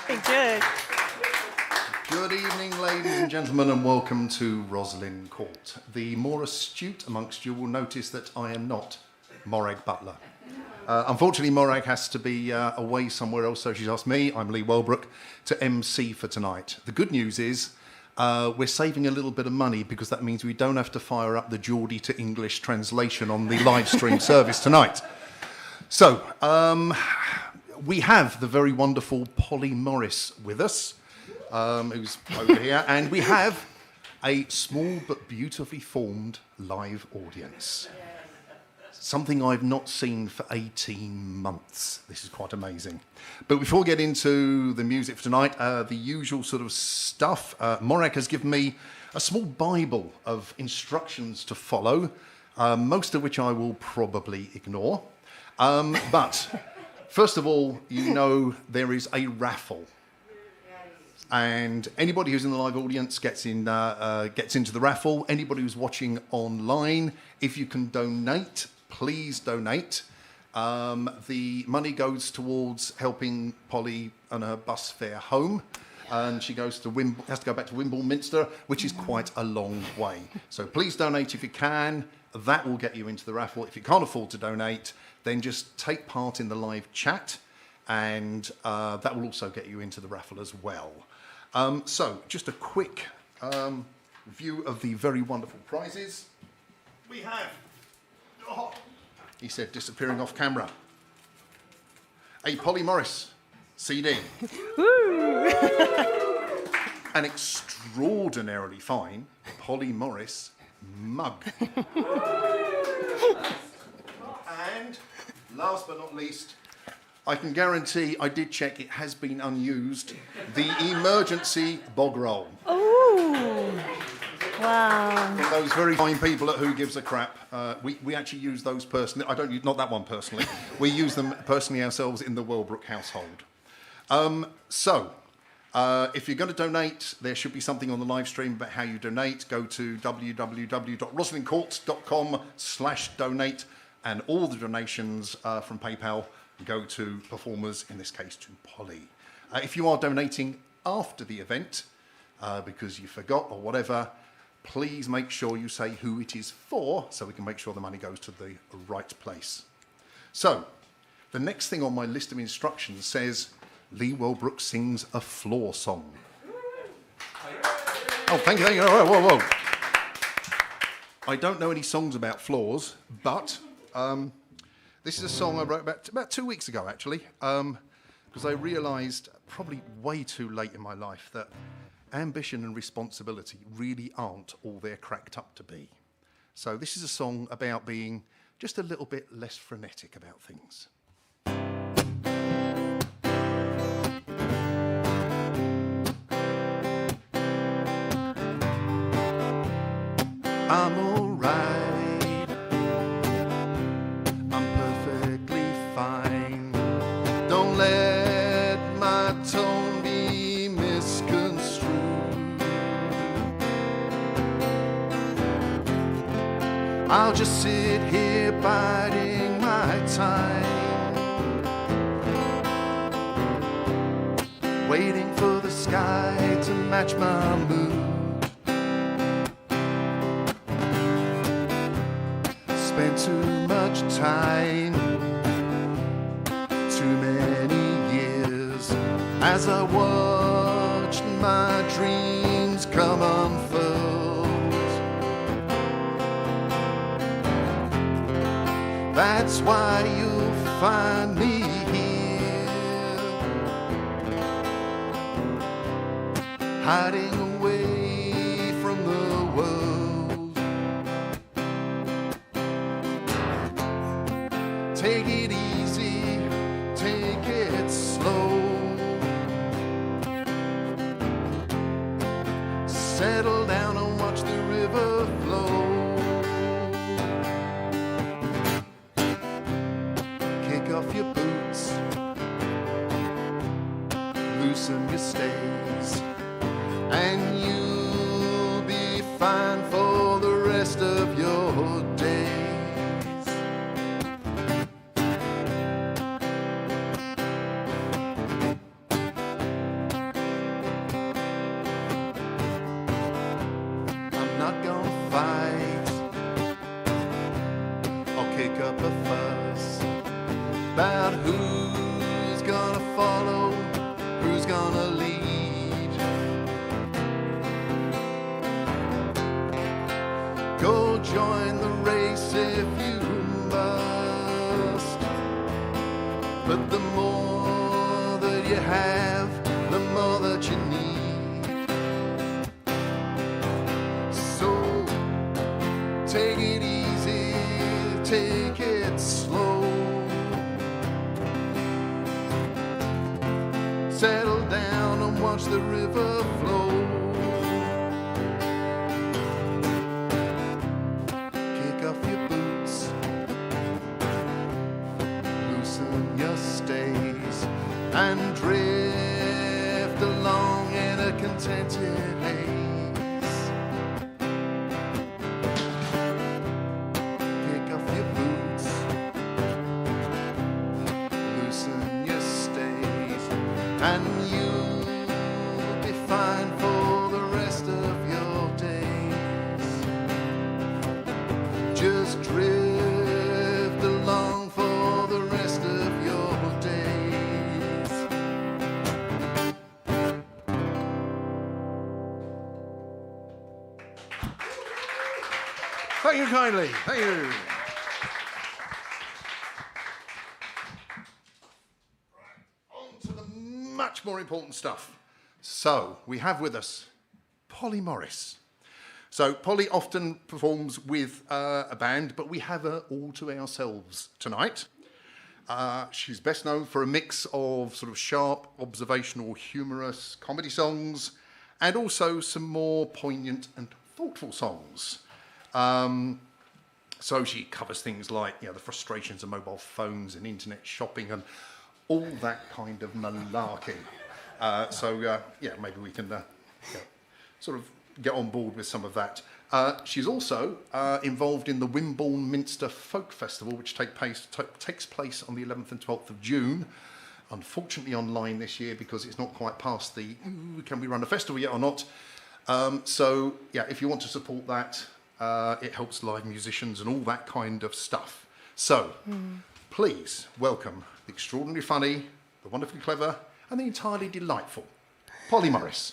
Very good. Good evening, ladies and gentlemen, and welcome to Roslyn Court. The more astute amongst you will notice that I am not Morag Butler. Unfortunately, Morag has to be away somewhere else, so she's asked me, I'm Lee Welbrook, to MC for tonight. The good news is we're saving a little bit of money because that means we don't have to fire up the Geordie to English translation on the live stream service tonight. So, we have the very wonderful Polly Morris with us, who's over here, and we have a small but beautifully formed live audience. Something I've not seen for 18 months. This is quite amazing. But before we get into the music for tonight, the usual sort of stuff, Morag has given me a small Bible of instructions to follow, most of which I will probably ignore. But first of all, you know there is a raffle. And anybody who's in the live audience gets into the raffle. Anybody who's watching online, if you can donate, please donate. The money goes towards helping Polly on her bus fare home. And she has to go back to Wimble-Minster, which is quite a long way. So please donate if you can. That will get you into the raffle. If you can't afford to donate, then just take part in the live chat. And that will also get you into the raffle as well. So just a quick view of the very wonderful prizes. We have... he said, disappearing off camera. A Polly Morris CD. An extraordinarily fine Polly Morris mug. And last but not least, I can guarantee, I did check, it has been unused, the emergency bog roll. Ooh. Wow. For those very fine people at Who Gives a Crap, we actually use those personally. I don't use, not that one personally. We use them personally ourselves in the Welbrook household. If you're going to donate, there should be something on the live stream about how you donate. Go to www.roslyncourt.com/donate, and all the donations from PayPal go to performers, in this case to Polly. If you are donating after the event, because you forgot or whatever, please make sure you say who it is for, so we can make sure the money goes to the right place. So, the next thing on my list of instructions says, Lee Welbrook sings a floor song. Oh, thank you. Whoa. I don't know any songs about floors, but this is a song I wrote about 2 weeks ago, actually, because I realised, probably way too late in my life, that ambition and responsibility really aren't all they're cracked up to be. So this is a song about being just a little bit less frenetic about things. I'm alright, I'm perfectly fine. Don't let my tone be misconstrued. I'll just sit here biding my time, waiting for the sky to match my mood. Spent too much time, too many years, as I watched my dreams come unfurled. That's why you'll find me here, hiding away from the world. Take it easy, take it slow. Settle down and watch the river flow. Kick off your boots, loosen your stays, and you'll be fine for the rest of your days. gonna lead. Go join the race if you must, but the more that you have, the more that you need. So take it easy, take it slow. Settle down and watch the river flow. Kick off your boots, loosen your stays, and drift along in a contented haze. Kick off your boots, loosen your stays, and you'll be fine for the rest of your days. Just drift along for the rest of your days. Thank you kindly. Thank you. On to the much more important stuff. So, we have with us Polly Morris. So, Polly often performs with a band, but we have her all to ourselves tonight. She's best known for a mix of sort of sharp, observational, humorous comedy songs, and also some more poignant and thoughtful songs. So she covers things like, the frustrations of mobile phones and internet shopping and all that kind of malarkey. Maybe we can sort of get on board with some of that. She's also involved in the Wimborne Minster Folk Festival, which takes place on the 11th and 12th of June. Unfortunately online this year because it's not quite past the, can we run a festival yet or not? If you want to support that, it helps live musicians and all that kind of stuff. So, please welcome the extraordinarily funny, the wonderfully clever, and the entirely delightful Polly Morris.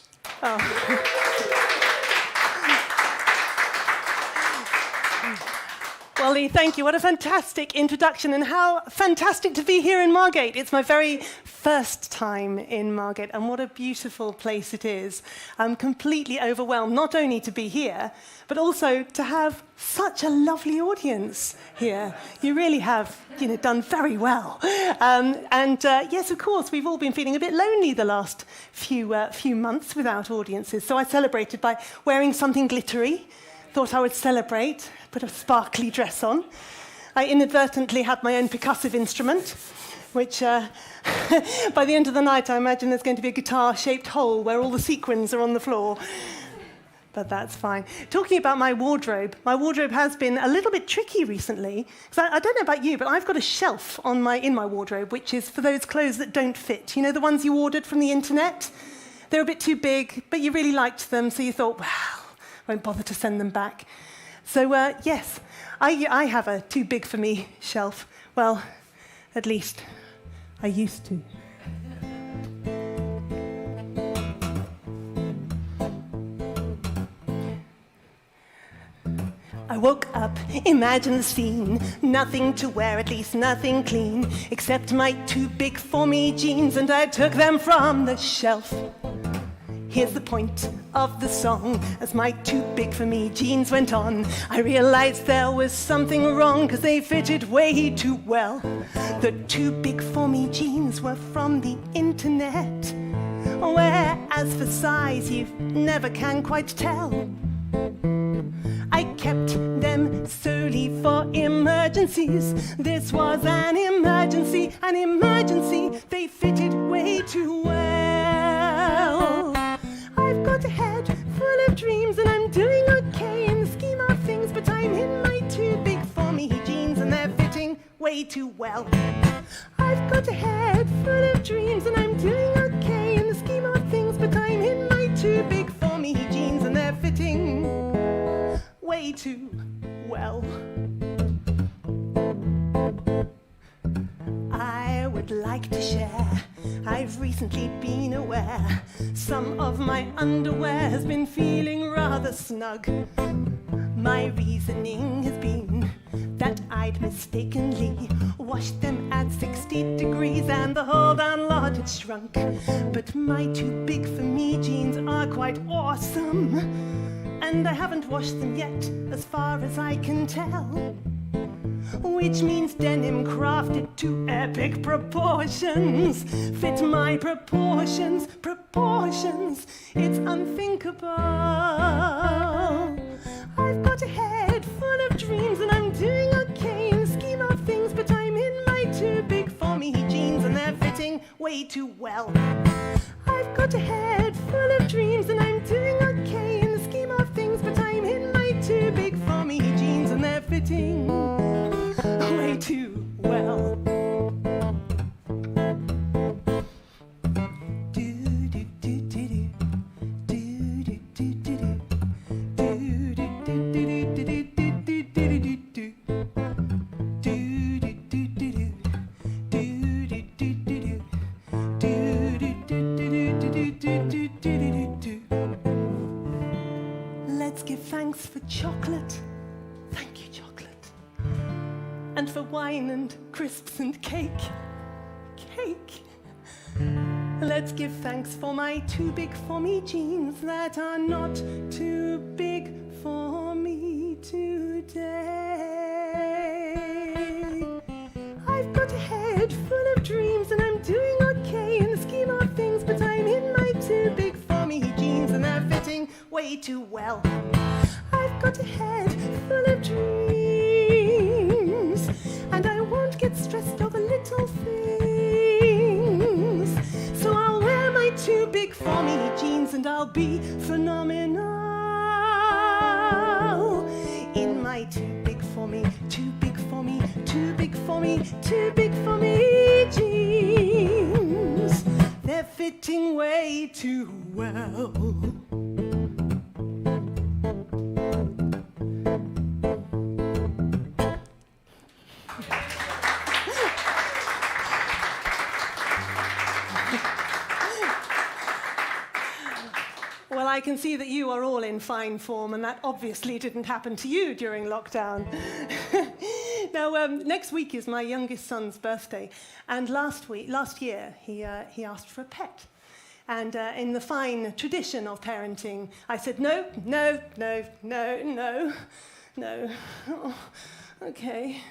Well, Lee, thank you. What a fantastic introduction, and how fantastic to be here in Margate. It's my very first time in Margate, and what a beautiful place it is. I'm completely overwhelmed, not only to be here, but also to have such a lovely audience here. You really have, done very well. Yes, of course, we've all been feeling a bit lonely the last few months without audiences. So I celebrated by wearing something glittery. Thought I would celebrate, put a sparkly dress on. I inadvertently had my own percussive instrument, which by the end of the night I imagine there's going to be a guitar-shaped hole where all the sequins are on the floor. But that's fine. Talking about my wardrobe has been a little bit tricky recently. Because I don't know about you, but I've got a shelf in my wardrobe, which is for those clothes that don't fit. You know, the ones you ordered from the internet? They're a bit too big, but you really liked them, so you thought, well, won't bother to send them back. So, yes, I have a too big for me shelf. Well, at least I used to. I woke up, imagine the scene, nothing to wear, at least nothing clean, except my too big for me jeans, and I took them from the shelf. Here's the point of the song. As my too big for me jeans went on, I realized there was something wrong, 'cause they fitted way too well. The too big for me jeans were from the internet, whereas for size you never can quite tell. I kept them solely for emergencies. This was an emergency, they fitted way too well. I've got a head full of dreams and I'm doing okay in the scheme of things, but I'm in my too big for me jeans and they're fitting way too well. I've got a head full of dreams and I'm doing okay in the scheme of things, but I'm in my too big for me jeans and they're fitting way too well. I would like to share, I've recently been aware underwear. Some of my underwear has been feeling rather snug. My reasoning has been that I'd mistakenly washed them at 60 degrees and the whole darn lot had shrunk. But my too big for me jeans are quite awesome, and I haven't washed them yet as far as I can tell. Which means denim crafted to epic proportions fit my proportions, it's unthinkable. I've got a head full of dreams and I'm doing okay in the scheme of things, but I'm in my too big for me jeans and they're fitting way too well. I've got a head full of dreams and I'm doing okay in the scheme of things, but I'm in my too big for me jeans and they're fitting way too well. Let's give thanks for chocolate. Thank you, chocolate. And for wine and crisps and cake. Let's give thanks for my too big for me jeans that are not too big for me today. I've got a head full of dreams and I'm doing okay in the scheme of things, but I'm in my too big for me jeans and they're fitting way too well. I've got a head full of dreams and I won't get stressed over little things. So I'll wear my too big for me jeans and I'll be phenomenal in my too big for me, too big for me, too big for me, too big for me jeans. They're fitting way too well. Well, I can see that you are all in fine form, and that obviously didn't happen to you during lockdown. Now, next week is my youngest son's birthday, and last year, he asked for a pet. And in the fine tradition of parenting, I said, no. Oh, okay.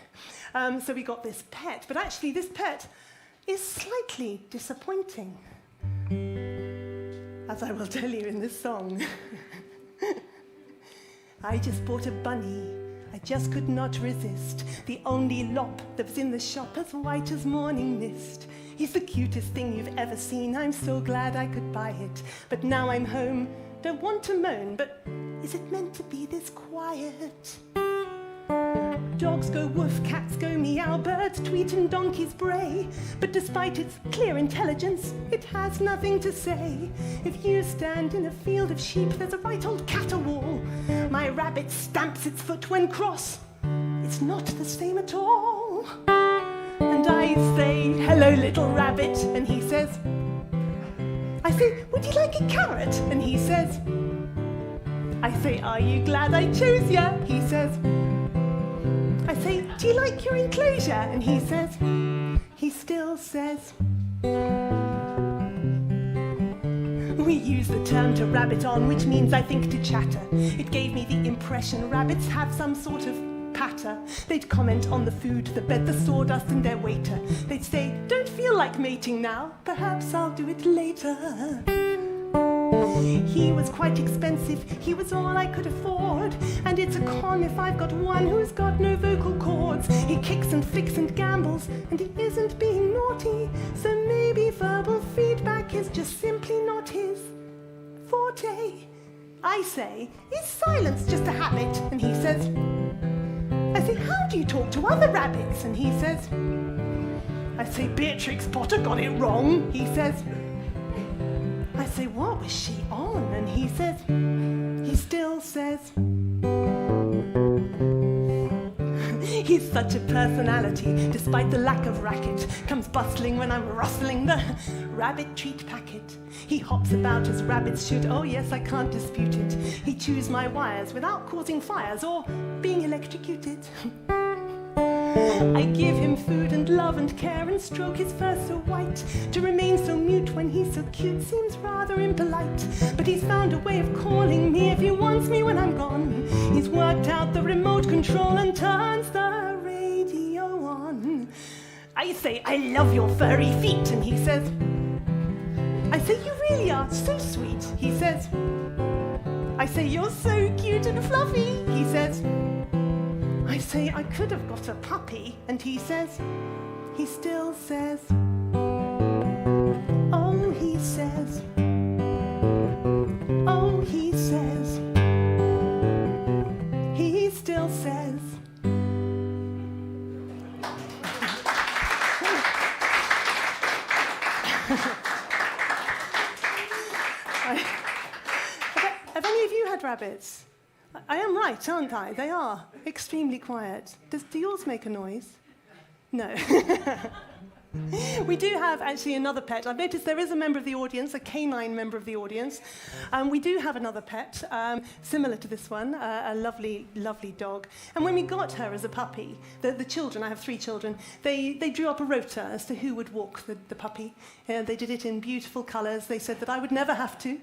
So we got this pet, but actually this pet is slightly disappointing, as I will tell you in this song. I just bought a bunny, I just could not resist. The only lop that was in the shop, as white as morning mist. He's the cutest thing you've ever seen, I'm so glad I could buy it. But now I'm home, don't want to moan, but is it meant to be this quiet? Dogs go woof, cats go meow, birds tweet and donkeys bray. But despite its clear intelligence, it has nothing to say. If you stand in a field of sheep, there's a right old caterwaul. My rabbit stamps its foot when cross. It's not the same at all. And I say, hello little rabbit, and he says, I say, would you like a carrot? And he says, I say, are you glad I chose ya? He says, I say, do you like your enclosure? And he says, he still says. We use the term to rabbit on, which means I think to chatter. It gave me the impression rabbits have some sort of patter. They'd comment on the food, the bed, the sawdust and their waiter. They'd say, don't feel like mating now, perhaps I'll do it later. He was quite expensive, he was all I could afford. And it's a con if I've got one who's got no vocal cords. He kicks and flicks and gambles, and he isn't being naughty. So maybe verbal feedback is just simply not his forte. I say, is silence just a habit? And he says, I say, how do you talk to other rabbits? And he says, I say, Beatrix Potter got it wrong. He says, I say, what was she on? And he says, he still says. He's such a personality, despite the lack of racket. Comes bustling when I'm rustling the rabbit treat packet. He hops about as rabbits should, oh yes, I can't dispute it. He chews my wires without causing fires or being electrocuted. I give him food and love and care and stroke his fur so white. To remain so mute when he's so cute seems rather impolite. But he's found a way of calling me if he wants me when I'm gone. He's worked out the remote control and turns the radio on. I say, I love your furry feet, and he says, I say, you really are so sweet, he says. I say, you're so cute and fluffy, he says. I say, I could have got a puppy, and he says, he still says, oh, he says, oh, he says, he still says. Have any of you had rabbits? I am right, aren't I? They are extremely quiet. Do yours make a noise? No. We do have actually another pet. I've noticed there is a member of the audience, a canine member of the audience. We do have another pet, similar to this one, a lovely, lovely dog. And when we got her as a puppy, the children, I have 3 children, they drew up a rota as to who would walk the puppy. They did it in beautiful colours. They said that I would never have to.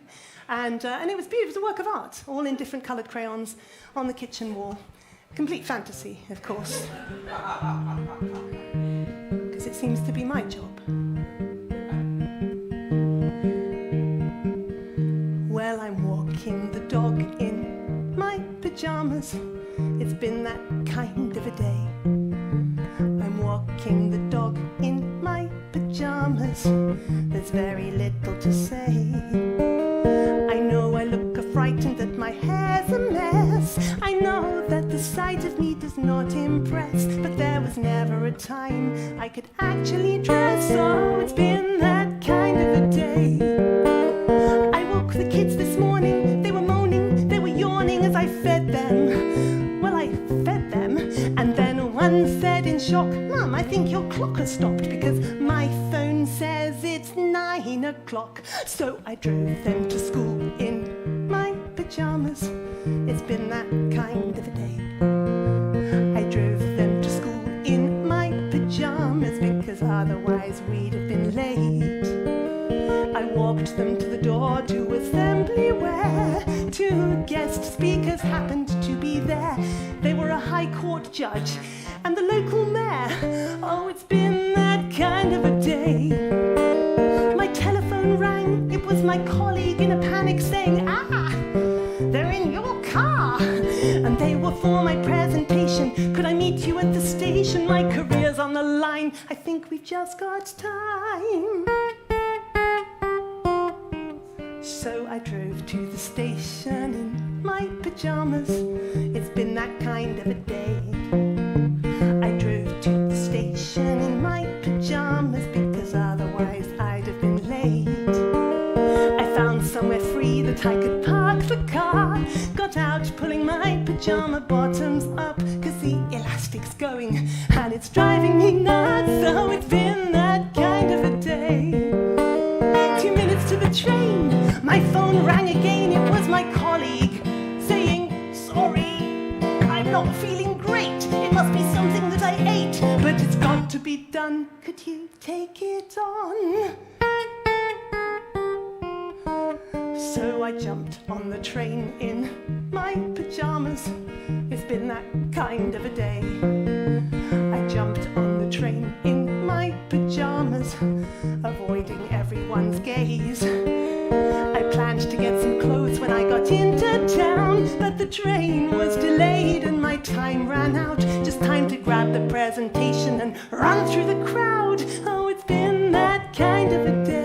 And it was beautiful. It was a work of art, all in different coloured crayons on the kitchen wall. Complete fantasy, of course. Because it seems to be my job. Well, I'm walking the dog in my pyjamas. It's been that kind of a day. I'm walking the dog in my pyjamas. There's very little to say. I know I look frightened that my hair's a mess. I know that the sight of me does not impress, but there was never a time I could actually dress. So it's been that kind of a day. I woke the kids this morning. They were moaning, they were yawning as I fed them. Well, I fed them, and then one said in shock, Mum, I think your clock has stopped because my phone says it's 9 o'clock. So I drove them to school in my pyjamas. It's been that kind of a day. I drove them to school in my pyjamas because otherwise we'd have been late. I walked them to the door to assembly where 2 guest speakers happened to be there. They were a high court judge and the local mayor. Oh, it's been that kind of a day. My telephone rang. It was my colleague in a panic saying, they're in your car. And they were for my presentation. Could I meet you at the station? My career's on the line. I think we've just got time. So I drove to the station in my pyjamas. It's been that kind of a day. I drove to the station in my pyjamas because otherwise I'd have been late. I found somewhere free that I could park the car. Got out pulling my pyjama bottoms up because the elastic's going and it's driving me nuts. So it's been that kind of a day. 2 minutes to the train, my phone rang again. It was my colleague saying, sorry, I'm not feeling great. It must be something that I ate, but it's got to be done. Could you take it on? So I jumped on the train in my pyjamas. It's been that kind of a day. I jumped on the train in my pyjamas, avoiding everyone's gaze. I planned to get some clothes when I got into town, but the train was delayed and my time ran out. Just time to grab the presentation and run through the crowd. Oh, it's been that kind of a day.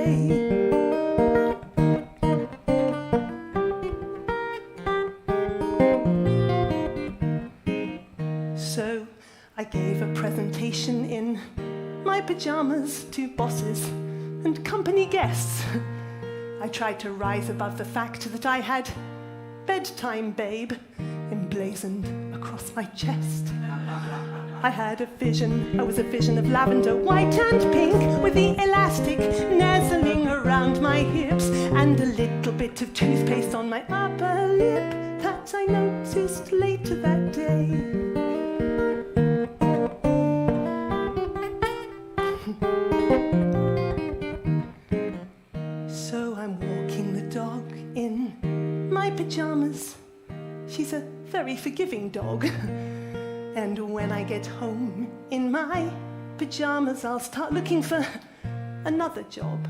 So I gave a presentation in my pyjamas to bosses and company guests. I tried to rise above the fact that I had bedtime babe emblazoned across my chest. I had a vision. I was a vision of lavender, white and pink, with the elastic nestling around my hips, and a little bit of toothpaste on my upper lip that I noticed later that day. So I'm walking the dog in my pajamas. She's a very forgiving dog. And when I get home in my pajamas, I'll start looking for another job.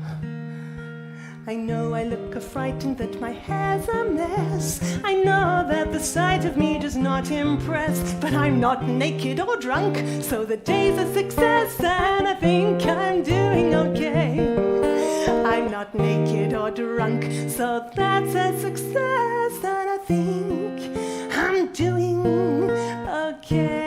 I know I look frightened, that my hair's a mess. I know that the sight of me does not impress, but I'm not naked or drunk, so the day's a success, and I think I'm doing okay. I'm not naked or drunk, so that's a success, and I think I'm doing okay.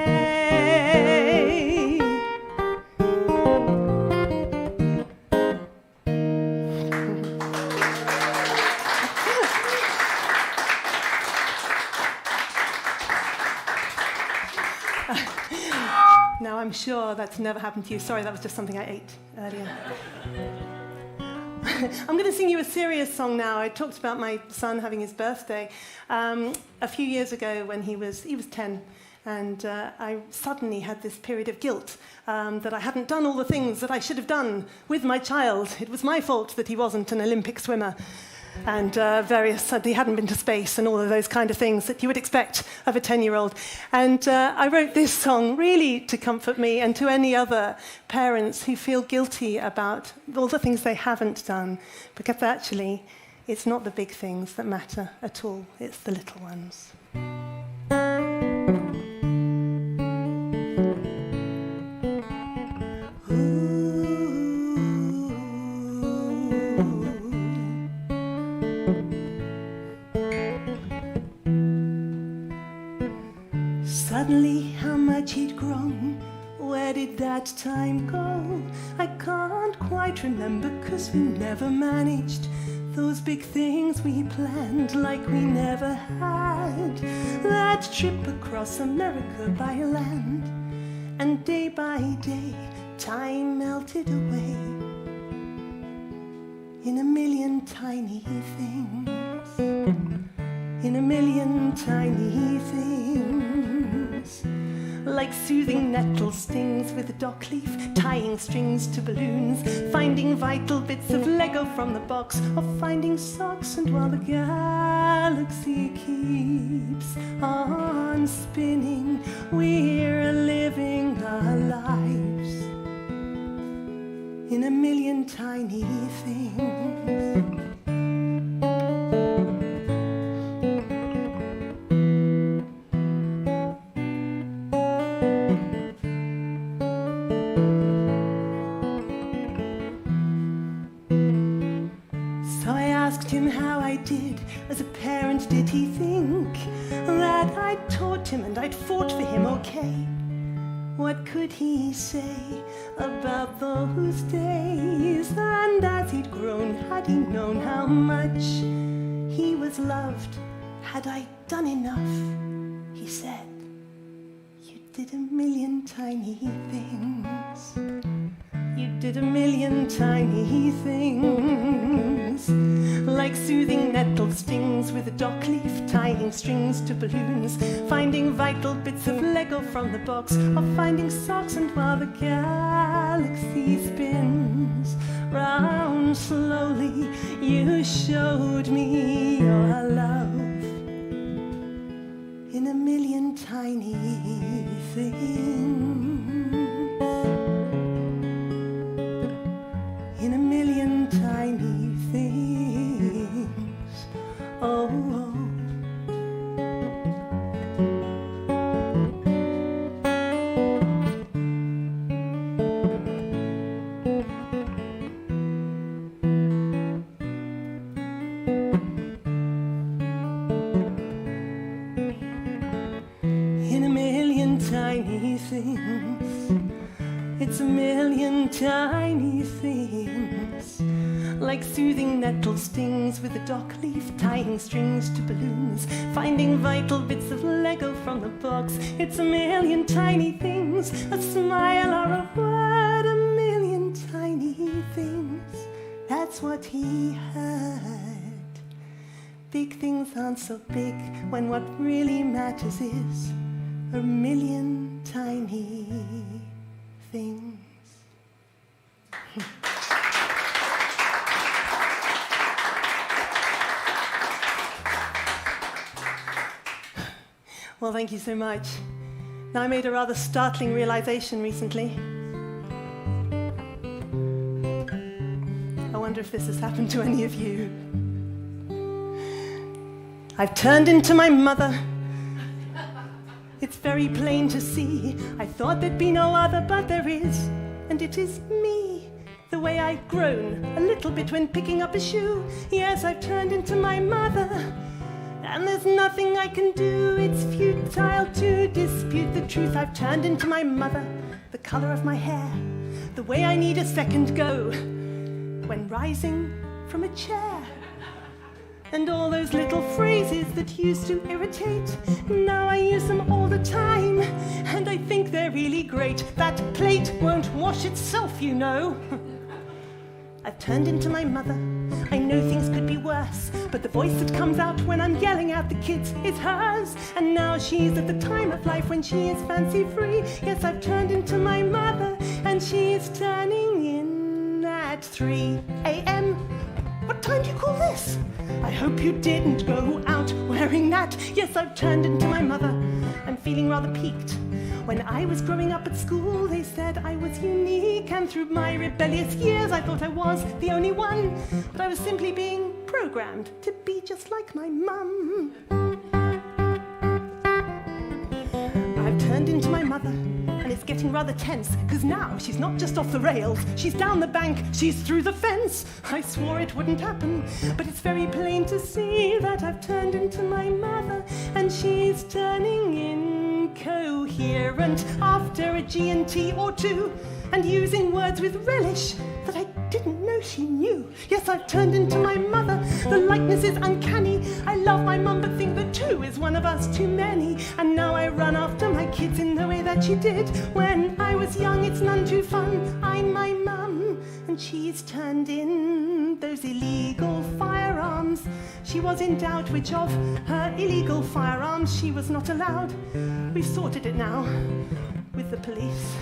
Now, I'm sure that's never happened to you. Sorry, that was just something I ate earlier. I'm going to sing you a serious song now. I talked about my son having his birthday. A few years ago when he was 10, and I suddenly had this period of guilt that I hadn't done all the things that I should have done with my child. It was my fault that he wasn't an Olympic swimmer, and he hadn't been to space and all of those kind of things that you would expect of a 10-year-old. And I wrote this song really to comfort me and to any other parents who feel guilty about all the things they haven't done, because actually it's not the big things that matter at all, it's the little ones. Suddenly, how much he'd grown. Where did that time go? I can't quite remember, 'cause we never managed those big things we planned, like we never had that trip across America by land. And day by day, time melted away in a million tiny things, in a million tiny things, like soothing nettle stings with a dock leaf, tying strings to balloons, finding vital bits of Lego from the box, or finding socks. And while the galaxy keeps on spinning, we're living our lives in a million tiny things. Him how I did as a parent. Did he think that I'd taught him and I'd fought for him okay? What could he say about those days? And as he'd grown, had he known how much he was loved? Had I done enough? He said, you did a million tiny things. You did a million tiny things, like soothing nettle stings with a dock leaf, tying strings to balloons, finding vital bits of Lego from the box, or finding socks. And while the galaxy spins round slowly, you showed me your love in a million tiny things. In a million tiny things. Oh, oh. In a million tiny things. It's a million tiny things, like soothing nettle stings with a dock leaf, tying strings to balloons, finding vital bits of Lego from the box. It's a million tiny things, a smile or a word, a million tiny things. That's what he heard. Big things aren't so big when what really matters is a million tiny things. Well, thank you so much. Now, I made a rather startling realization recently. I wonder if this has happened to any of you. I've turned into my mother. It's very plain to see. I thought there'd be no other, but there is, and it is me. The way I've grown a little bit when picking up a shoe. Yes, I've turned into my mother. And there's nothing I can do, it's futile to dispute the truth. I've turned into my mother, the colour of my hair, the way I need a second go when rising from a chair. And all those little phrases that used to irritate, now I use them all the time, and I think they're really great. That plate won't wash itself, you know. I've turned into my mother. I know things could be worse, but the voice that comes out when I'm yelling at the kids is hers. And now she's at the time of life when she is fancy-free. Yes, I've turned into my mother, and she is turning in at 3 a.m. What time do you call this? I hope you didn't go out wearing that. Yes, I've turned into my mother. I'm feeling rather peaked. When I was growing up at school, they said I was unique, and through my rebellious years I thought I was the only one, but I was simply being programmed to be just like my mum. I've turned into my mother, and it's getting rather tense, because now she's not just off the rails, she's down the bank, she's through the fence. I swore it wouldn't happen, but it's very plain to see that I've turned into my mother, and she's turning incoherent after a G&T or two, and using words with relish that I didn't know she knew. Yes, I've turned into my mother. The likeness is uncanny. I love my mum, but think that 2 is one of us too many. And now I run after my kids in the way that she did when I was young. It's none too fun. I'm my mum, and she's turned in those illegal firearms. She was in doubt which of her illegal firearms she was not allowed. We've sorted it now with the police.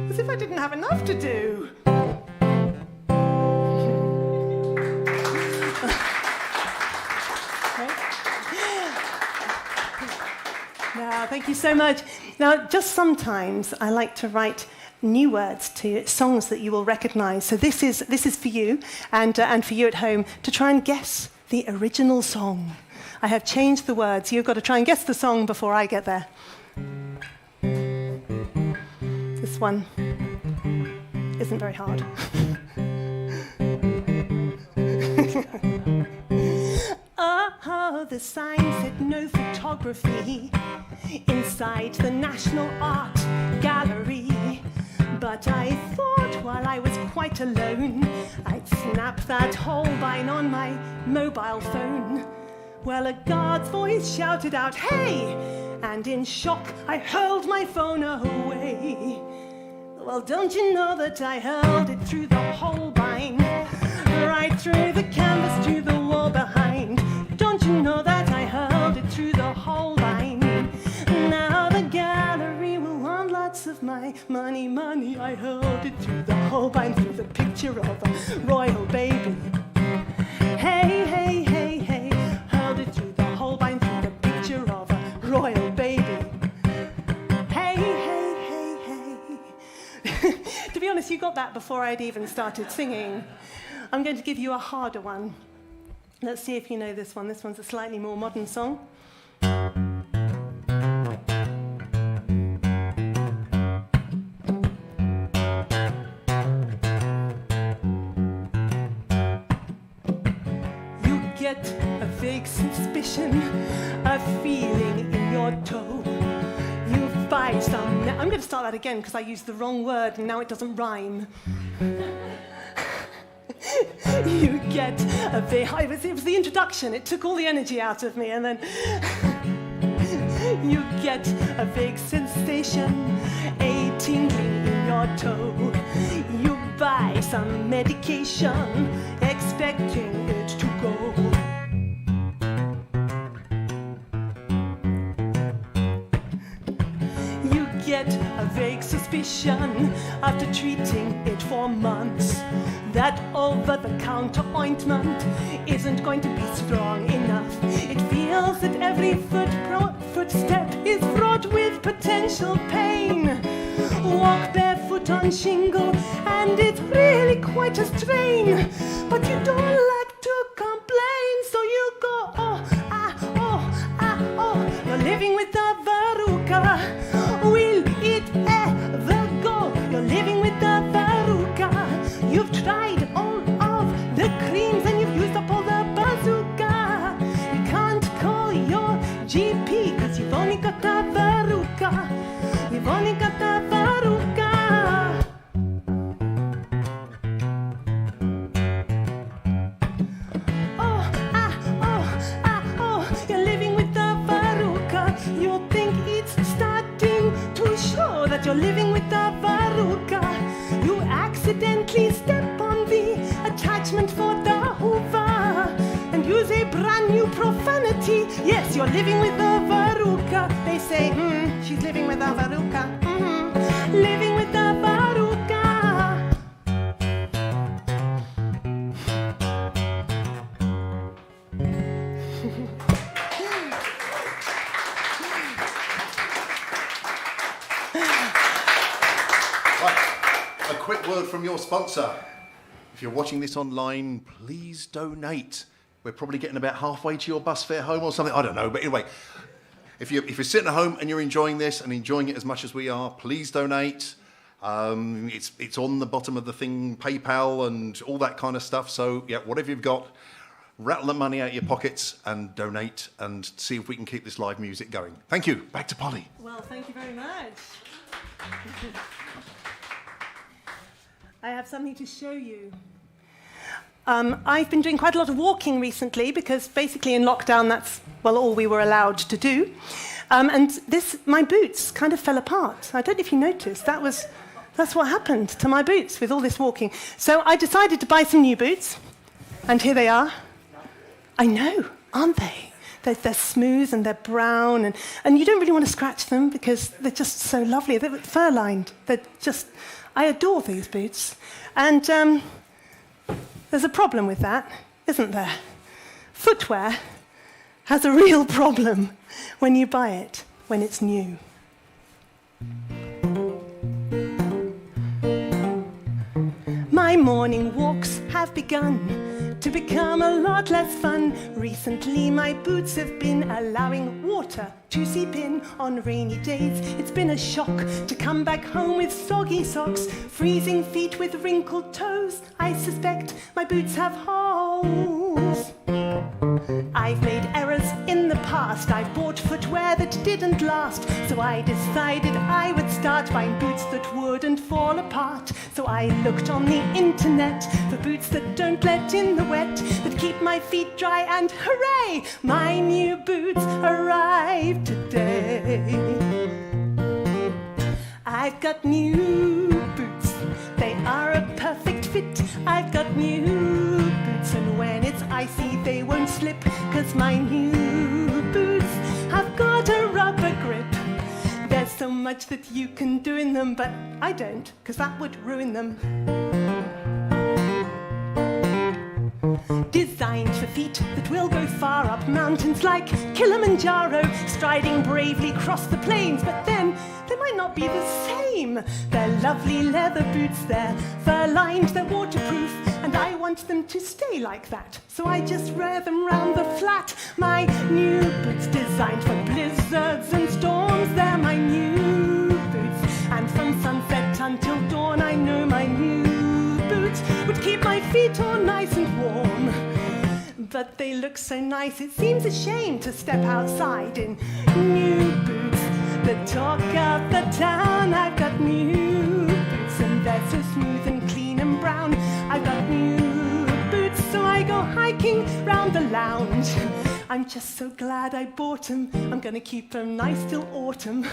As if I didn't have enough to do. Now, thank you so much. Now, just sometimes I like to write new words to songs that you will recognize. So this is for you and for you at home to try and guess the original song. I have changed the words. You've got to try and guess the song before I get there. This one isn't very hard. Oh, the sign said no photography inside the National Art Gallery. But I thought while I was quite alone, I'd snap that Holbein on my mobile phone. Well, a guard's voice shouted out, "Hey!" And in shock, I hurled my phone away. Well, don't you know that I hurled it through the Holbein, right through the canvas to the wall behind. Don't you know that I hurled it through the Holbein? Now the gallery will want lots of my money. I hurled it through the Holbein, through the picture of a royal baby. Hey, hey, hey, hey, hurled it through the Holbein, through the picture of a royal baby. Hey, hey, hey, hey. To be honest, you got that before I'd even started singing. I'm going to give you a harder one. Let's see if you know this one. This one's a slightly more modern song. You get a vague suspicion, a feeling in your toe. You find some... I'm going to start that again because I used the wrong word and now it doesn't rhyme. You get a big, it was the introduction, it took all the energy out of me, and then you get a vague sensation, a tingling in your toe. You buy some medication, expecting it to go. You get a vague suspicion after treating it for months that over-the-counter ointment isn't going to be strong enough. It feels that every footstep is fraught with potential pain. Walk barefoot on shingle and it's really quite a strain. But you don't like to complain, so you go, oh, ah, oh, ah, oh. You're living with the verruca. Will it ever go? You're living with the verruca. You've tried all of the creams and you've used up all the bazooka. You can't call your GP because you've only got the verruca. You've only got the verruca. Oh, ah, oh, ah, oh. You're living with the verruca. You think it's starting to show that you're living with the verruca. You accidentally step on the attachment for the hoover and use a brand new profanity. Yes, you're living with the verruca. They say, she's living with the verruca. Living with the verruca. A quick word from your sponsor. If you're watching this online, please donate. We're probably getting about halfway to your bus fare home or something. I don't know. But anyway, if you're sitting at home and you're enjoying this and enjoying it as much as we are, please donate. It's on the bottom of the thing, PayPal and all that kind of stuff. So, yeah, whatever you've got, rattle the money out of your pockets and donate and see if we can keep this live music going. Thank you. Back to Polly. Well, thank you very much. I have something to show you. I've been doing quite a lot of walking recently because basically in lockdown that's, well, all we were allowed to do. And my boots kind of fell apart. I don't know if you noticed. That's what happened to my boots with all this walking. So I decided to buy some new boots, and here they are. I know, aren't they? They're smooth and they're brown, and you don't really want to scratch them because they're just so lovely. They're fur-lined. I adore these boots. And there's a problem with that, isn't there? Footwear has a real problem when you buy it when it's new. My morning walks have begun to become a lot less fun. Recently my boots have been allowing water to seep in on rainy days. It's been a shock to come back home with soggy socks, freezing feet with wrinkled toes. I suspect my boots have holes. I've made errors in the past. I've bought footwear that didn't last. So I decided I would start buying boots that wouldn't fall apart. So I looked on the internet for boots that don't let in the wet, that keep my feet dry, and hooray! My new boots arrived today. I've got new boots. They are a perfect fit. I've got new boots, and when it's icy they won't slip, 'cause my new boots have got a rubber grip. There's so much that you can do in them, but I don't, 'cause that would ruin them. Designed for feet that will go far up mountains like Kilimanjaro, striding bravely across the plains, but then they might not be the same. They're lovely leather boots, they're fur-lined, they're waterproof, and I want them to stay like that. So I just wear them round the flat. My new boots designed for blizzards and storms, they're my new boots. And from sunset until dawn I know my new boots would keep my feet all nice and warm. But they look so nice, it seems a shame to step outside in new boots. The talk of the town, I've got new boots, and they're so smooth and clean and brown. I've got new go hiking round the lounge. I'm just so glad I bought 'em. I'm gonna keep 'em nice till autumn.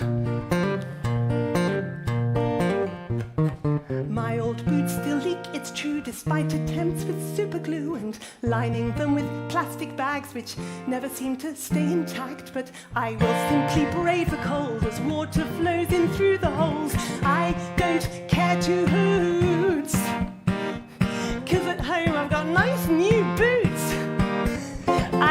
My old boots still leak, it's true, despite attempts with super glue and lining them with plastic bags which never seem to stay intact. But I will simply brave the cold as water flows in through the holes. I don't care to hoots, 'cause at home I've got nice new boots.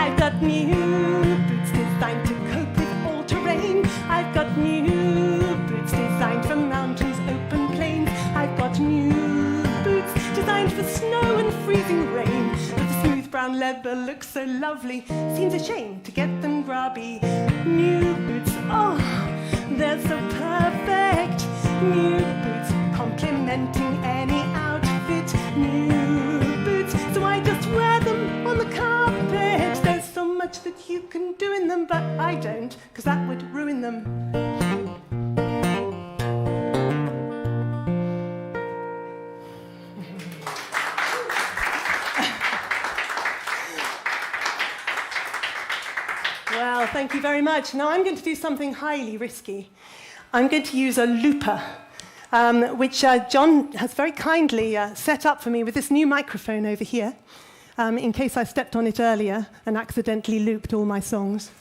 I've got new boots designed to cope with all terrain. I've got new boots designed for mountains, open plains. I've got new boots designed for snow and freezing rain. But the smooth brown leather looks so lovely, seems a shame to get them grubby. New boots, oh, they're so perfect. New boots complementing any outfit. New boots, so I just wear them on the carpet. There's so much that you can do in them, but I don't, 'cause that would ruin them. Well, thank you very much. Now I'm going to do something highly risky. I'm going to use a looper, which John has very kindly set up for me with this new microphone over here, in case I stepped on it earlier and accidentally looped all my songs.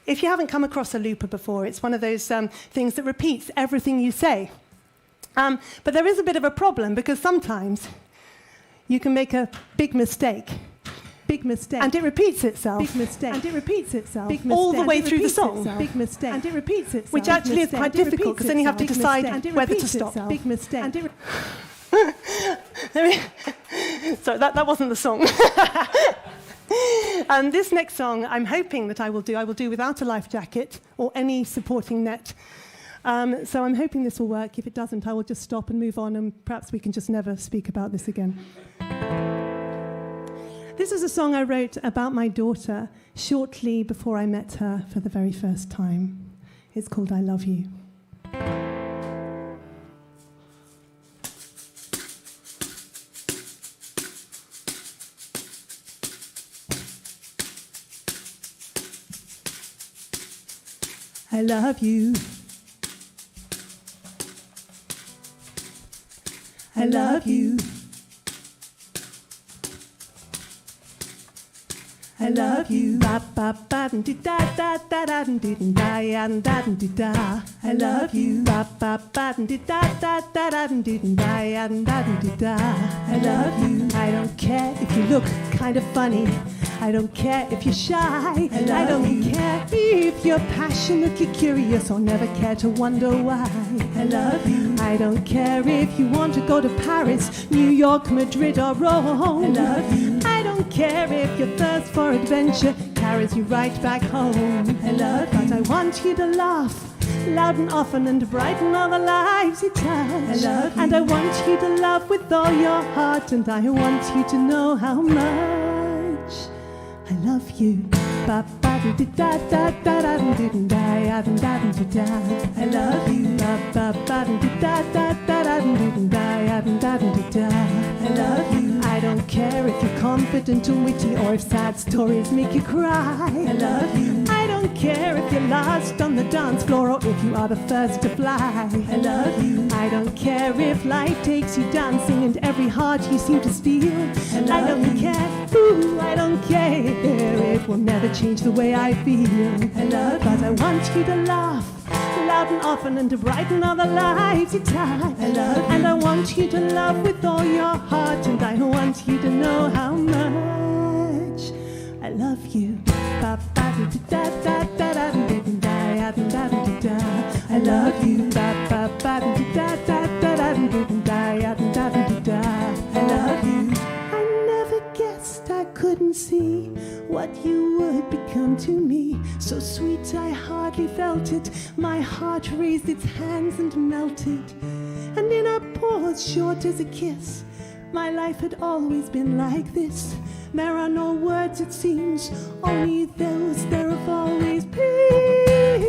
If you haven't come across a looper before, it's one of those things that repeats everything you say. But there is a bit of a problem, because sometimes you can make a big mistake. Big mistake. And it repeats itself. Big mistake. And it repeats itself. Big all mistake. the way And it through the repeats song. itself. Big mistake. And it repeats itself. Which actually is quite difficult, because then you have to decide whether to stop. Big mistake. And it So that wasn't the song. And this next song, I'm hoping that I will do without a life jacket or any supporting net. So I'm hoping this will work. If it doesn't, I will just stop and move on, and perhaps we can just never speak about this again. This is a song I wrote about my daughter shortly before I met her for the very first time. It's called I Love You. I love you. I love you. I love you. Ba ba ba da da da da da da da da. I love you. Ba ba ba da da da da da da. I love you. I don't care if you look kind of funny. I don't care if you're shy. I don't care if you're passionately curious or never care to wonder why. I love you. I don't care if you want to go to Paris, New York, Madrid or Rome. I love you. I don't care if your thirst for adventure carries you right back home. I love you. But I want you to laugh loud and often and brighten all the lives you touch. I love you. And I want you to love with all your heart, and I want you to know how much I love you. Ba ba da da da da da da da. I love you. Ba ba ba da da da da da. I love you. I don't care if you're confident and witty or if sad stories make you cry. I love you. I don't care if you're last on the dance floor or if you are the first to fly. I love you. I don't care if life takes you dancing and every heart you seem to steal. I don't care. Ooh, I don't care. It will never change the way I feel. I love you. But I want you to laugh loud and often and to brighten all the lives you touch. I love you. And I want you to love with all your heart, and I want you to know how much I love you. Ba ba da da da da da da. I love you. Ba ba ba da da da da. I love you. I never guessed I couldn't see what you would become to me. So sweet I hardly felt it. My heart raised its hands and melted. And in a pause short as a kiss, my life had always been like this. There are no words it seems, only those there have always been.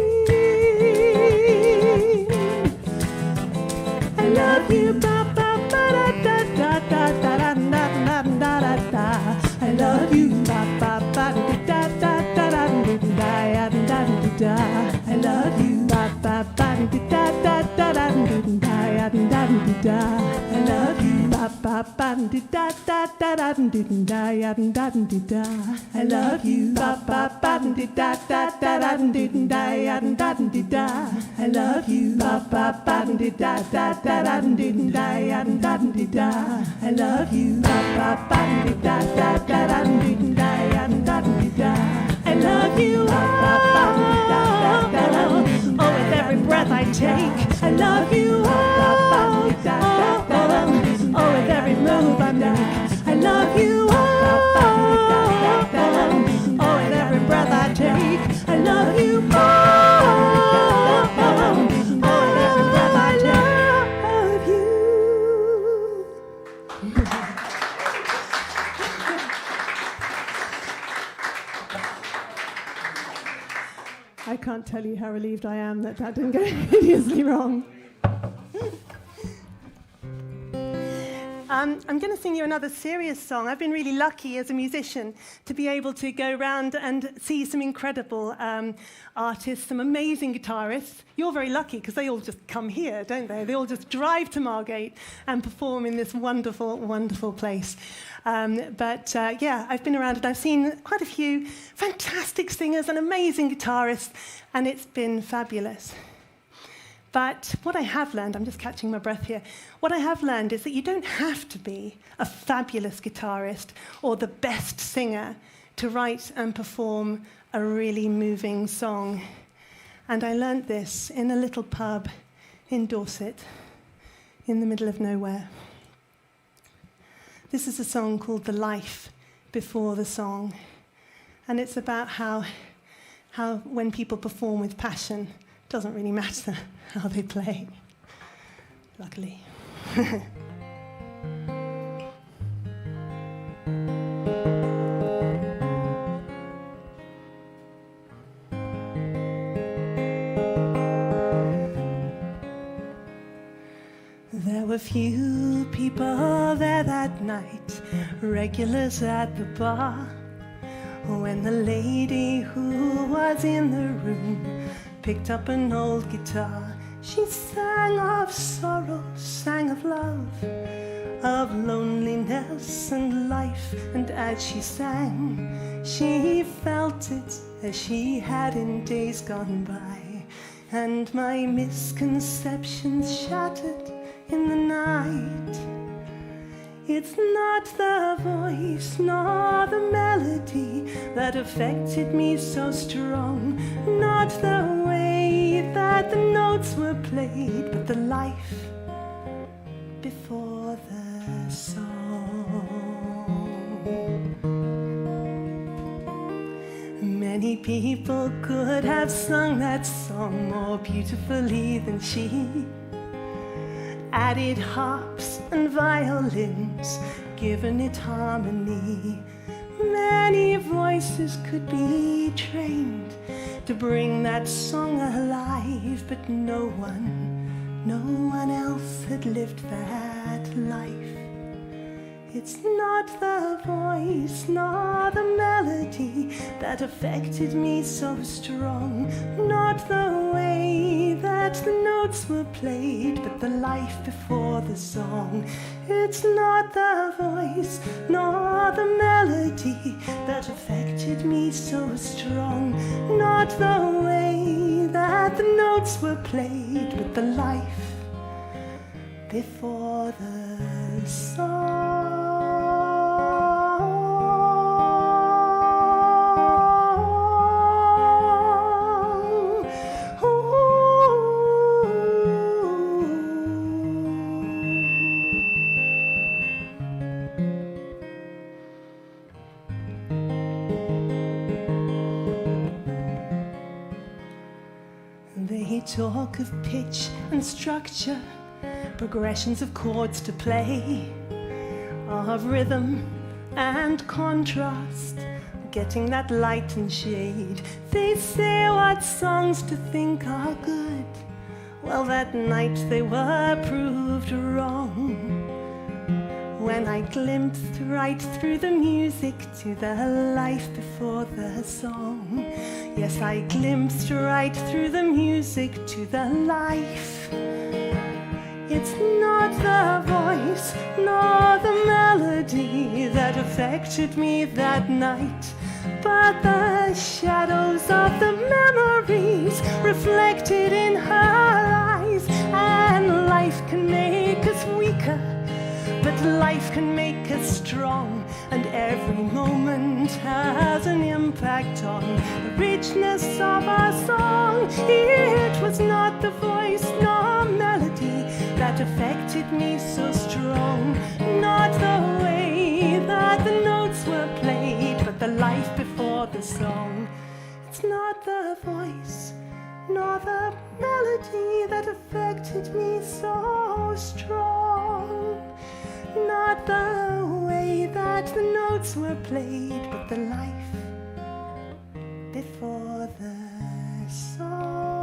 I love you. Ba ba ba da da da da da da da. dee da da da da dee da ya da dee da. I love you. Ba ba ba dee da da da da dee da ya da dee da. I love you. Ba ba ba dee da da da da dee da ya da dee da. I love you. Ba ba ba dee da da da da dee da ya da dee da. I love you. Ba ba ba dee da da da da. Oh, with every breath I take, I love you. Oh, with every move I make, I love you. Oh, with every breath I take, I love you. Oh, with every breath I love you. I can't tell you how relieved I am that that didn't go hideously wrong. I'm going to sing you another serious song. I've been really lucky as a musician to be able to go around and see some incredible artists, some amazing guitarists. You're very lucky because they all just come here, don't they? They all just drive to Margate and perform in this wonderful, wonderful place. Yeah, I've been around and I've seen quite a few fantastic singers and amazing guitarists, and it's been fabulous. But what I have learned, I'm just catching my breath here, what I have learned is that you don't have to be a fabulous guitarist or the best singer to write and perform a really moving song. And I learned this in a little pub in Dorset, in the middle of nowhere. This is a song called The Life Before the Song. And it's about how when people perform with passion, it doesn't really matter how they play, luckily. There were few people there that night, regulars at the bar, when the lady who was in the room picked up an old guitar. She sang of sorrow, sang of love, of loneliness and life, and as she sang, she felt it as she had in days gone by, and my misconceptions shattered in the night. It's not the voice nor the melody that affected me so strong, not the way that the notes were played, but the life before the song. Many people could have sung that song more beautifully than she, added harps and violins, given it harmony. Many voices could be trained to bring that song alive, but no one else had lived that life. It's not the voice nor the melody that affected me so strong, not the way that the notes were played, but the life before the song. It's not the voice nor the melody that affected me so strong, not the way that the notes were played, but the life before the song. They talk of pitch and structure, progressions of chords to play, of rhythm and contrast, getting that light and shade. They say what songs to think are good. Well, that night they were proved wrong, when I glimpsed right through the music to the life before the song. Yes, I glimpsed right through the music to the life It's not the voice nor the melody that affected me that night, but the shadows of the memories reflected in her eyes. And life can make us weaker, but life can make us strong, and every moment has an impact on the richness of our song. It was not the voice nor melody that affected me so strong, not the way that the notes were played, but the life before the song. It's not the voice nor the melody that affected me so strong, not the way that the notes were played, but the life before the song.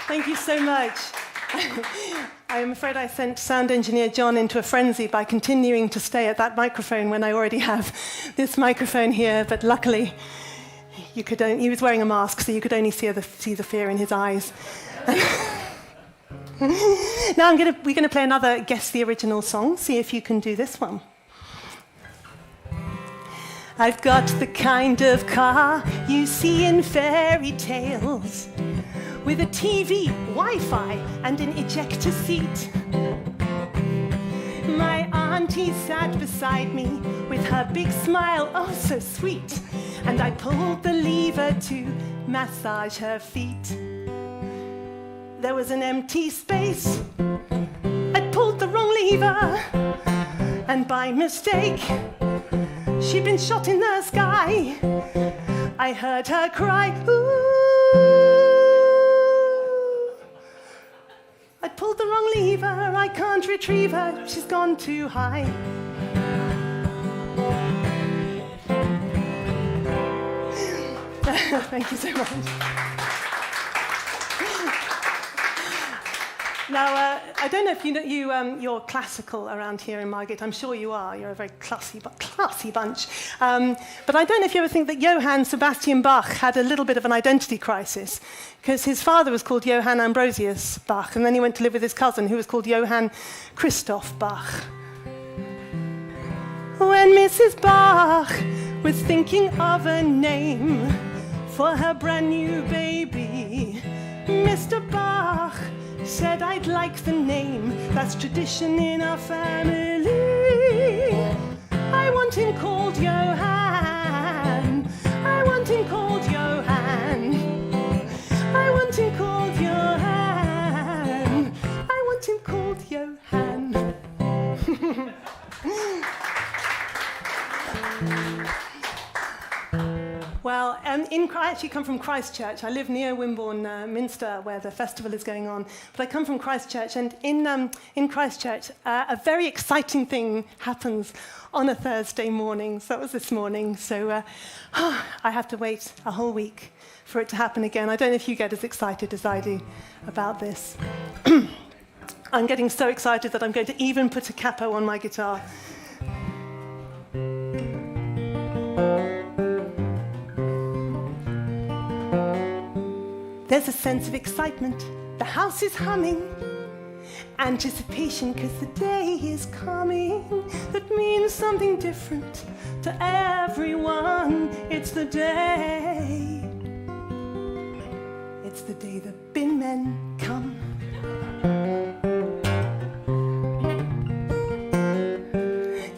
Thank you so much. I am afraid I sent sound engineer John into a frenzy by continuing to stay at that microphone when I already have this microphone here, but luckily he was wearing a mask, so you could only see the fear in his eyes. Now we're going to play another Guess the Original song, see if you can do this one. I've got the kind of car you see in fairy tales, with a TV, Wi-Fi, and an ejector seat. My auntie sat beside me with her big smile, oh so sweet, and I pulled the lever to massage her feet. There was an empty space. I'd pulled the wrong lever, and by mistake, she'd been shot in the sky. I heard her cry, ooh. I pulled the wrong lever, I can't retrieve her, she's gone too high. Thank you so much. Now, I don't know if you're classical around here in Margate. I'm sure you are. You're a very classy bunch. But I don't know if you ever think that Johann Sebastian Bach had a little bit of an identity crisis, because his father was called Johann Ambrosius Bach, and then he went to live with his cousin, who was called Johann Christoph Bach. When Mrs. Bach was thinking of a name for her brand new baby, Mr. Bach said, I'd like the name that's tradition in our family. I want him called Johann. I want him called Johann. I want him called Johann. I want him called Johann. Well, I actually come from Christchurch. I live near Wimborne Minster, where the festival is going on. But I come from Christchurch, and in Christchurch, a very exciting thing happens on a Thursday morning. So that was this morning. So I have to wait a whole week for it to happen again. I don't know if you get as excited as I do about this. I'm getting so excited that I'm going to even put a capo on my guitar. There's a sense of excitement, the house is humming, anticipation because the day is coming. That means something different to everyone. It's the day the bin men come.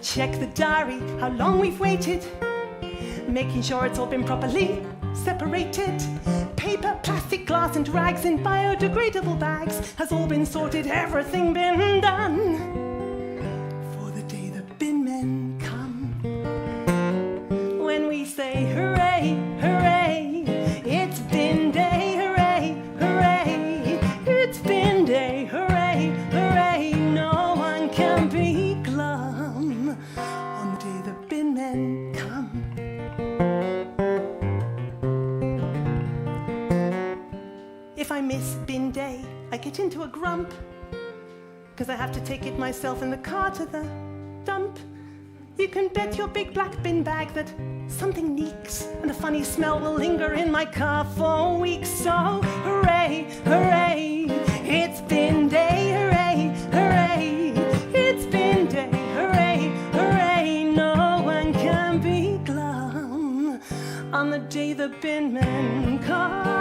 Check the diary, how long we've waited, making sure it's all been properly separated. Paper, plastic, glass and rags in biodegradable bags. Has all been sorted, everything been done for the day the bin men come. When we say hooray, hooray, it's bin day, hooray, hooray. get into a grump, because I have to take it myself in the car to the dump. You can bet your big black bin bag that something leaks and a funny smell will linger in my car for weeks. So hooray, hooray, it's bin day, hooray, hooray, it's bin day, hooray, hooray. No one can be glum on the day the bin men come.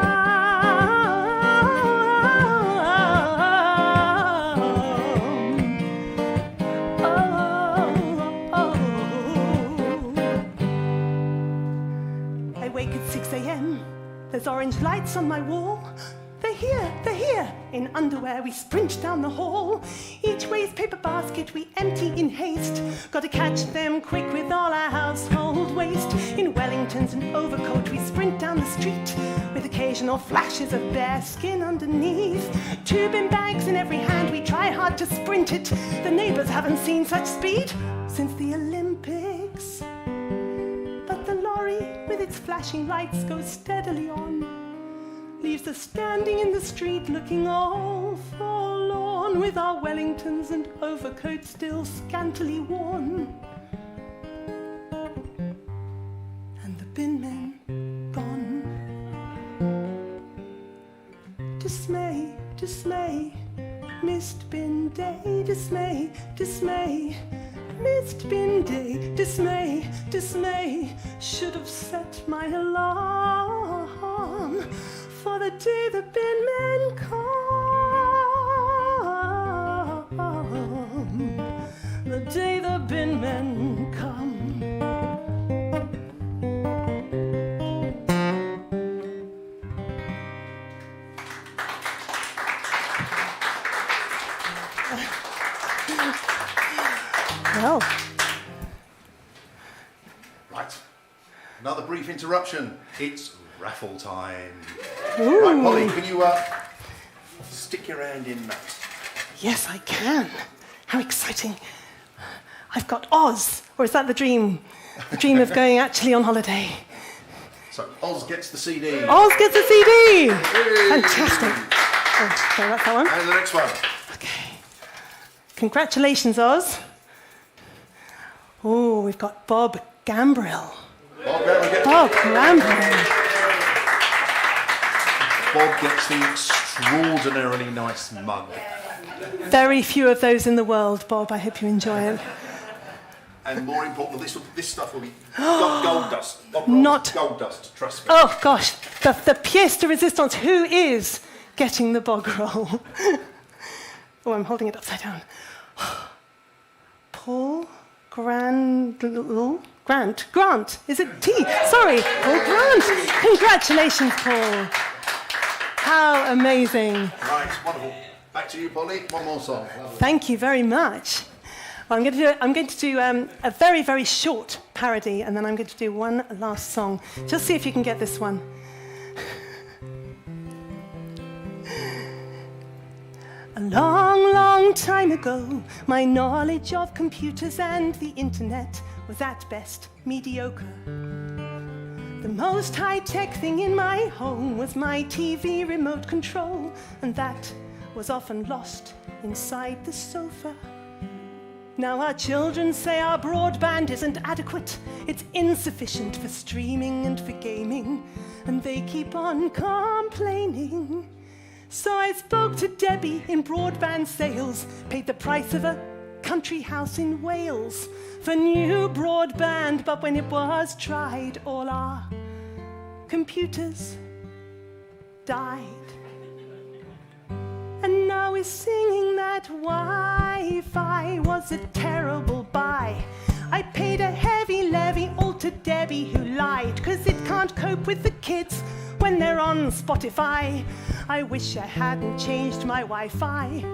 I wake at 6 a.m. There's orange lights on my wall. They're here. In underwear we sprint down the hall. Each waste paper basket we empty in haste. Gotta catch them quick with all our household waste. In Wellingtons and overcoat we sprint down the street, with occasional flashes of bare skin underneath. 2 bin bags in every hand, we try hard to sprint it. The neighbours haven't seen such speed since the Olympics. But the lorry with its flashing lights goes steadily on, leaves us standing in the street looking all forlorn, with our Wellingtons and overcoats still scantily worn. And the bin men gone. Dismay, dismay, missed bin day, dismay, dismay. Missed bin day, dismay, dismay. Should have set my alarm for the day the bin men come. The day the bin men come. Well. Right. Another brief interruption. It's raffle time. Ooh. Right, Polly, can you stick your hand in that? Yes, I can. How exciting. I've got Oz. Or is that the dream? The dream of going actually on holiday. So Oz gets the CD. Oz gets a CD! Yay. Fantastic. Oh, sorry, that's that one. And the next one. Okay. Congratulations, Oz. Oh, we've got Bob Gambrill. Bob, get Bob Gambrill. Bob gets the extraordinarily nice mug. Very few of those in the world, Bob. I hope you enjoy it. And more important, this stuff will be gold dust. Bob Not- gold dust, trust me. Oh, gosh. The pièce de résistance. Who is getting the bog roll? Oh, I'm holding it upside down. Paul Grant. Is it T? Sorry, Paul Grant. Congratulations, Paul. How amazing. Right, wonderful. Back to you, Polly. One more song. Thank you very much. Well, I'm going to do a very, very short parody, and then I'm going to do one last song. Just see if you can get this one. A long, long time ago, my knowledge of computers and the internet was at best mediocre. The most high-tech thing in my home was my TV remote control, and that was often lost inside the sofa. Now our children say our broadband isn't adequate, it's insufficient for streaming and for gaming, and they keep on complaining. So I spoke to Debbie in broadband sales, paid the price of a country house in Wales for new broadband, but when it was tried, all our computers died. And now we're singing that Wi-Fi was a terrible buy. I paid a heavy levy all to Debbie who lied, 'cause it can't cope with the kids when they're on Spotify. I wish I hadn't changed my Wi-Fi.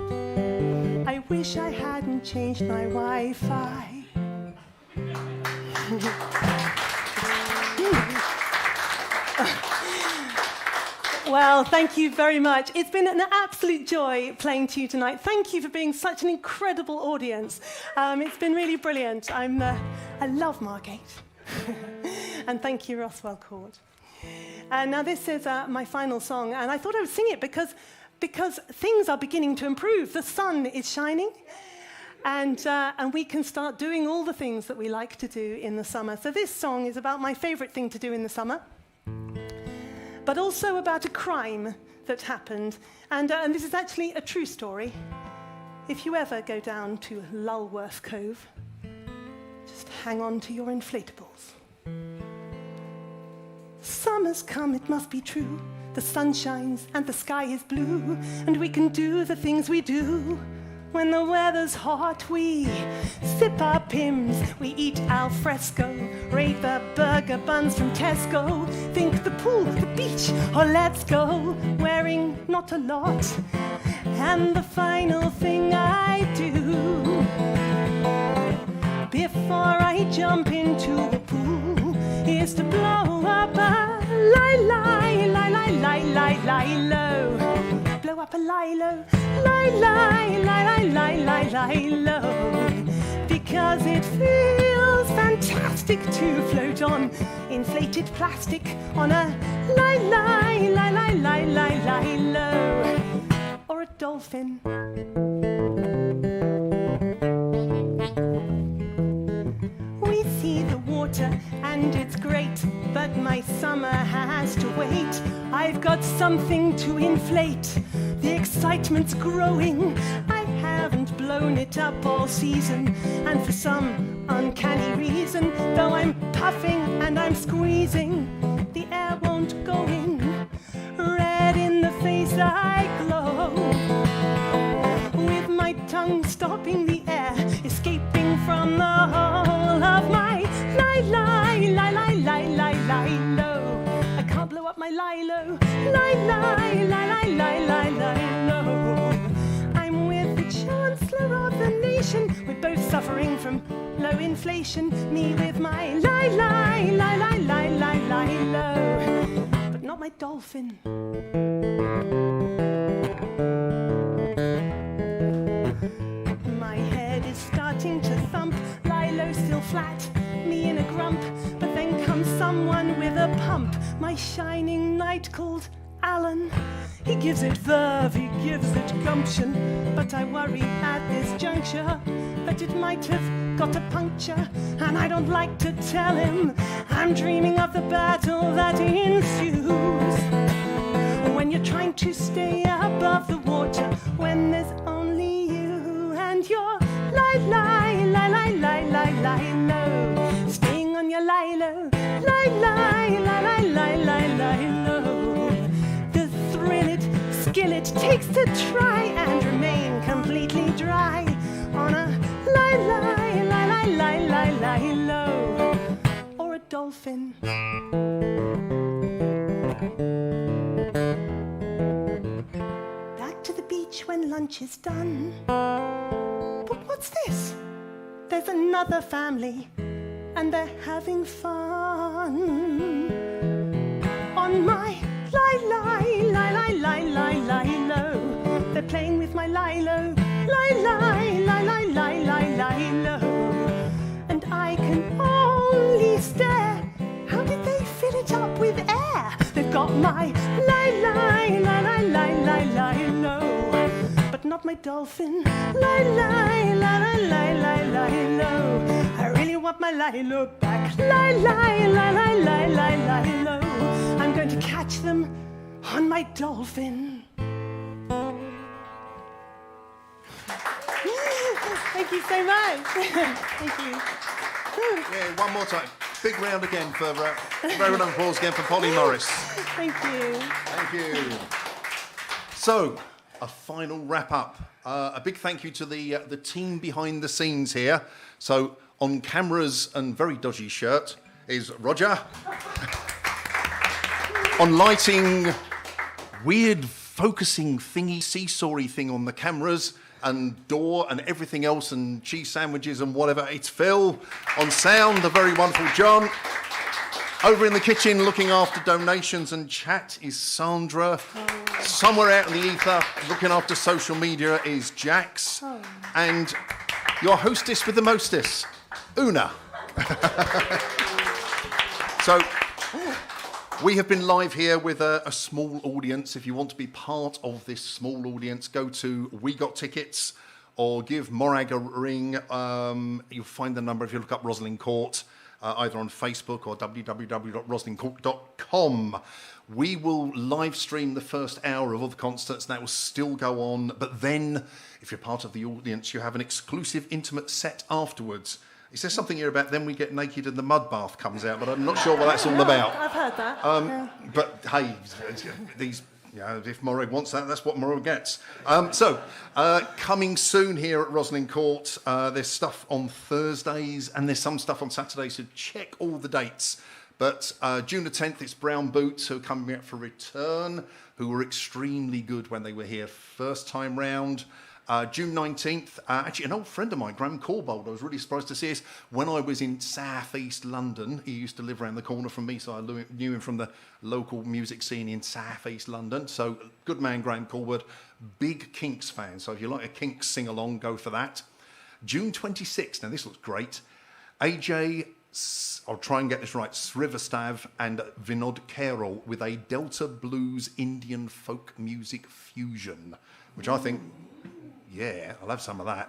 I wish I hadn't changed my Wi-Fi. Well, thank you very much. It's been an absolute joy playing to you tonight. Thank you for being such an incredible audience. It's been really brilliant. I love Margate. And thank you, Rothwell Court. And now this is my final song, and I thought I would sing it because because things are beginning to improve. The sun is shining, and we can start doing all the things that we like to do in the summer. So this song is about my favorite thing to do in the summer, but also about a crime that happened. And this is actually a true story. If you ever go down to Lulworth Cove, just hang on to your inflatables. Summer's come, it must be true. The sun shines and the sky is blue, and we can do the things we do. When the weather's hot, we sip our Pims, we eat al fresco, rate the burger buns from Tesco, think the pool, the beach, or let's go, wearing not a lot. And the final thing I do before I jump into the pool is to blow up a lilo. Blow up a lilo, lilo. Because it feels fantastic to float on inflated plastic on a lilo. Or a dolphin. We see the water and it's great, but my summer has to wait. I've got something to inflate. The excitement's growing. I haven't blown it up all season, and for some uncanny reason, though I'm puffing and I'm squeezing, the air won't go in. Red in the face I glow, with my tongue stopping the air, escaping from the hole of my lilo. I can't blow up my lilo. I'm with the Chancellor of the nation. We're both suffering from low inflation. Me with my lilo, but not my dolphin. My head is starting to thump, lilo still flat, me in a grump, but then comes someone with a pump. My shining knight called Alan. He gives it verve, he gives it gumption, but I worry at this juncture that it might have got a puncture, and I don't like to tell him. I'm dreaming of the battle that ensues when you're trying to stay above the water, when there's only you and your lilo, staying on your lilo. The thrill it, skill it takes to try and remain completely dry on a lilo, or a dolphin. Back to the beach when lunch is done. But what's this? There's another family, and they're having fun on my lilo. They're playing with my lilo, and I can only stare. How did they fill it up with air? They've got my lilo, but not my dolphin. I really want my lilo back. I'm going to catch them on my dolphin. Thank you so much. Thank you. Yeah, one more time. Big round again for round of applause again for Polly Morris. Thank you. Thank you. So, a final wrap up. A big thank you to the team behind the scenes here. So, on cameras and very dodgy shirt is Roger. On lighting, weird focusing thingy, seesawy thing on the cameras, and door and everything else, and cheese sandwiches and whatever, it's Phil. On sound, the very wonderful John. Over in the kitchen looking after donations and chat is Sandra. Somewhere out in the ether looking after social media is Jax. And your hostess with the mostess, Una. So, We have been live here with a small audience. If you want to be part of this small audience, go to We Got Tickets or give Morag a ring. You'll find the number if you look up Rosalind Court, either on Facebook or www.rosalindcourt.com. We will live stream the first hour of all the concerts. That will still go on. But then, if you're part of the audience, you have an exclusive intimate set afterwards. Is there something here about then we get naked and the mud bath comes out? But I'm not sure what that's all about. I've heard that. But hey, these, if Morag wants that, that's what Morag gets. Coming soon here at Rosalind Court, there's stuff on Thursdays and there's some stuff on Saturdays, so check all the dates. But June the 10th, it's Brown Boots who are coming out for return, who were extremely good when they were here first time round. June 19th, actually an old friend of mine, Graham Corbold, I was really surprised to see us when I was in South East London. He used to live around the corner from me, so I knew him from the local music scene in South East London. So good man, Graham Corbold, big Kinks fan. So if you like a Kinks sing-along, go for that. June 26th, now this looks great. AJ, I'll try and get this right, Srivastav and Vinod Kherol with a Delta Blues Indian folk music fusion, which I think... yeah, I'll have some of that.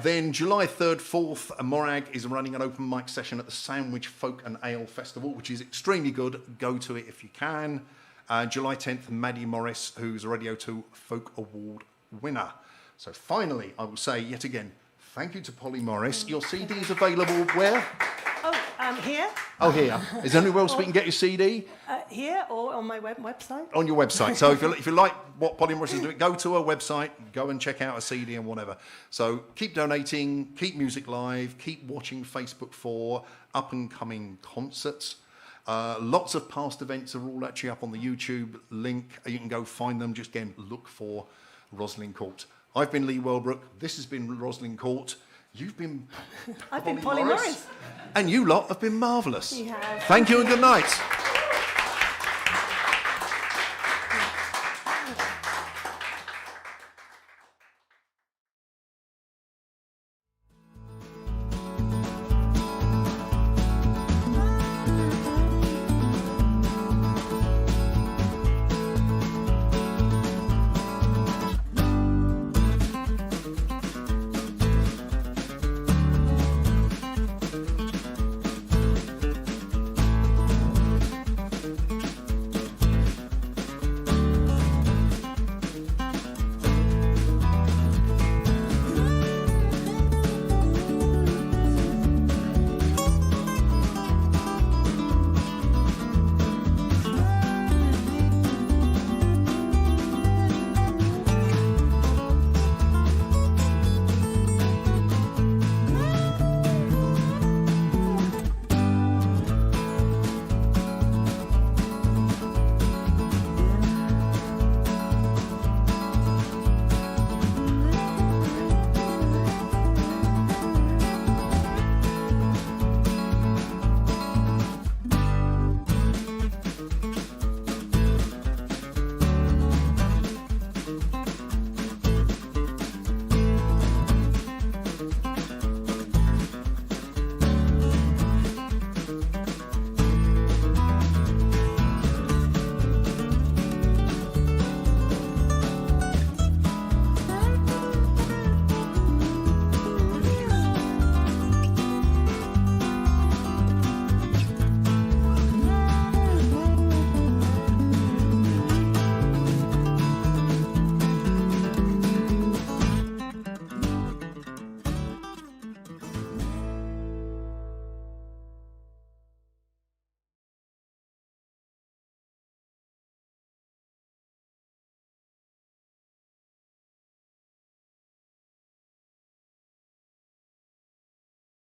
Then July 3rd, 4th, Morag is running an open mic session at the Sandwich Folk and Ale Festival, which is extremely good. Go to it if you can. July 10th, Maddie Morris, who's a Radio 2 Folk Award winner. So finally, I will say yet again, thank you to Polly Morris. Your CD is available where? Here. Oh, here. Is there anywhere else we can get your CD? Here or on my website. On your website. So if you like what Polly Morris is doing, go to her website, go and check out a CD and whatever. So keep donating, keep music live, keep watching Facebook for up-and-coming concerts. Lots of past events are all actually up on the YouTube link. You can go find them. Just again, look for Rosalind Court. I've been Lee Welbrook. This has been Rosalind Court. You've been I've been Polly Morris. And you lot have been marvellous. You have. Thank you and good night.